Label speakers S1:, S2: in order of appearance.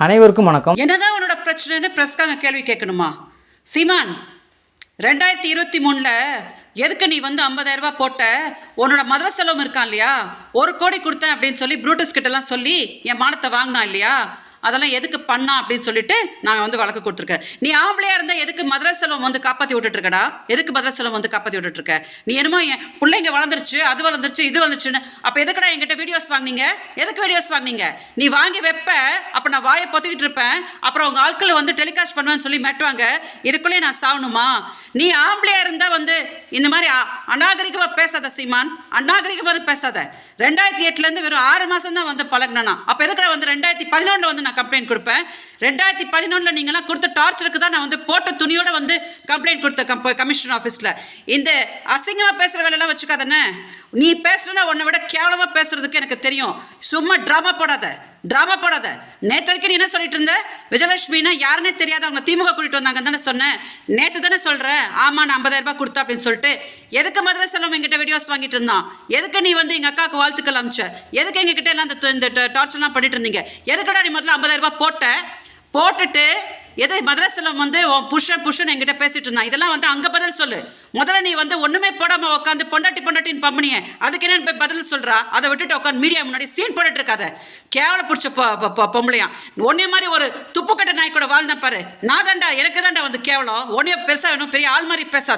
S1: அனைவருக்கும் வணக்கம்.
S2: என்னதான் உன்னோட பிரச்சனைன்னு பிரஸ்காங்க கேள்வி கேட்கணுமா? சீமான், 2023 எதுக்கு நீ வந்து 50,000 ரூபாய் போட்ட? உன்னோட மதுரை செலவும் இருக்கான் இல்லையா, 1 கோடி கொடுத்தேன் அப்படின்னு சொல்லி ப்ரூட்டஸ் கிட்டலாம் சொல்லி என் மானத்தை வாங்கினா இல்லையா, அதெல்லாம் எதுக்கு பண்ணா அப்படின்னு சொல்லிட்டு நாங்கள் வந்து வழக்கு கொடுத்துருக்கேன். நீ ஆம்பளையா இருந்தால் எதுக்கு மதுரை செலவம் வந்து காப்பாற்றி விட்டுட்டுருக்கடா? எதுக்கு மதுரை செலவம் வந்து காப்பாற்றி விட்டுட்டுருக்க? நீ என்னமோ என் பிள்ளைங்க வளர்ந்துருச்சு, அது வளர்ந்துருச்சு, இது வந்துருச்சுன்னு. அப்போ எதுக்கடா என்கிட்ட வீடியோஸ் வாங்கினீங்க? எதுக்கு வீடியோஸ் வாங்கினீங்க? நீ வாங்கி வைப்ப, அப்போ நான் வாயை பொத்திக்கிட்டு இருப்பேன், அப்புறம் உங்கள் ஆட்களை வந்து டெலிகாஸ்ட் பண்ணுவேன்னு சொல்லி மெட்டுவாங்க. இதுக்குள்ளேயே நான் சாகணுமா? நீ ஆம்பளையா இருந்தால் வந்து இந்த மாதிரி அநாகரிகமாக பேசாத சீமான், அநாகரிகமாக பேசாத. 2008 வெறும் 6 மாதம் தான் வந்து பழகினா. அப்போ எதுக்கடா வந்து 2011 வந்து நான் கம்ப்ளைண்ட் கொடுப்பேன்? 2011 நீங்களாம் கொடுத்த டார்ச்சருக்கு தான் நான் வந்து போட்ட துணியோட வந்து கம்ப்ளைண்ட் கொடுத்த கமிஷனர் ஆஃபீஸில். இந்த அசிங்கமாக பேசுகிற வேலையெல்லாம் வச்சுக்காதானே. நீ பேசுறனா உன்னை விட கேவலமாக பேசுறதுக்கு எனக்கு தெரியும். சும்மா ட்ராமா போடாத. நேற்று வரைக்கும் நீ என்ன சொல்லிட்டு இருந்த? விஜயலட்சுமினா யாருன்னே தெரியாத அவங்க திமுக கூட்டிட்டு வந்தாங்க தானே சொன்னேன். நேற்று தானே சொல்கிறேன், ஆமா நான் 50,000 ரூபாய் கொடுத்தா அப்படின்னு சொல்லிட்டு. எதுக்கு மதுரை செல்வம் எங்கிட்ட வீடியோஸ் வாங்கிட்டு இருந்தான்? எதுக்கு நீ வந்து எங்கள் அக்காவுக்கு வாழ்த்துக்கள் அமிச்ச? எதுக்கு எங்ககிட்ட எல்லாம் இந்த டார்ச்சர்லாம் பண்ணிட்டு இருந்தீங்க? எதுக்கடா நீ முதல்ல 50,000 ரூபாய் போட்டுட்டு எது மதுரை செல்வம் வந்து புருஷன் என்கிட்ட பேசிட்டு இருந்தான்? இதெல்லாம் வந்து அங்கே பதில் சொல்லு. முதல்ல நீ வந்து ஒன்றுமே போடாமல் உட்காந்து பொண்டாட்டின்னு பம்பனியே, அதுக்கு என்ன போய் பதில் சொல்கிறா? அதை விட்டுட்டு உட்காந்து மீடியா முன்னாடி சீன் போட்டுட்டு இருக்காத. கேவல பிடிச்ச பொம்பளையா ஒன்னே மாதிரி ஒரு துப்புக்கட்ட நாய் கூட வாழ்ந்தேன் பாரு. நான் தாண்டா, எனக்கு தாண்டா வந்து கேவலம். ஒன்னே பெருசாக வேணும், பெரிய ஆள் மாதிரி பேசாத.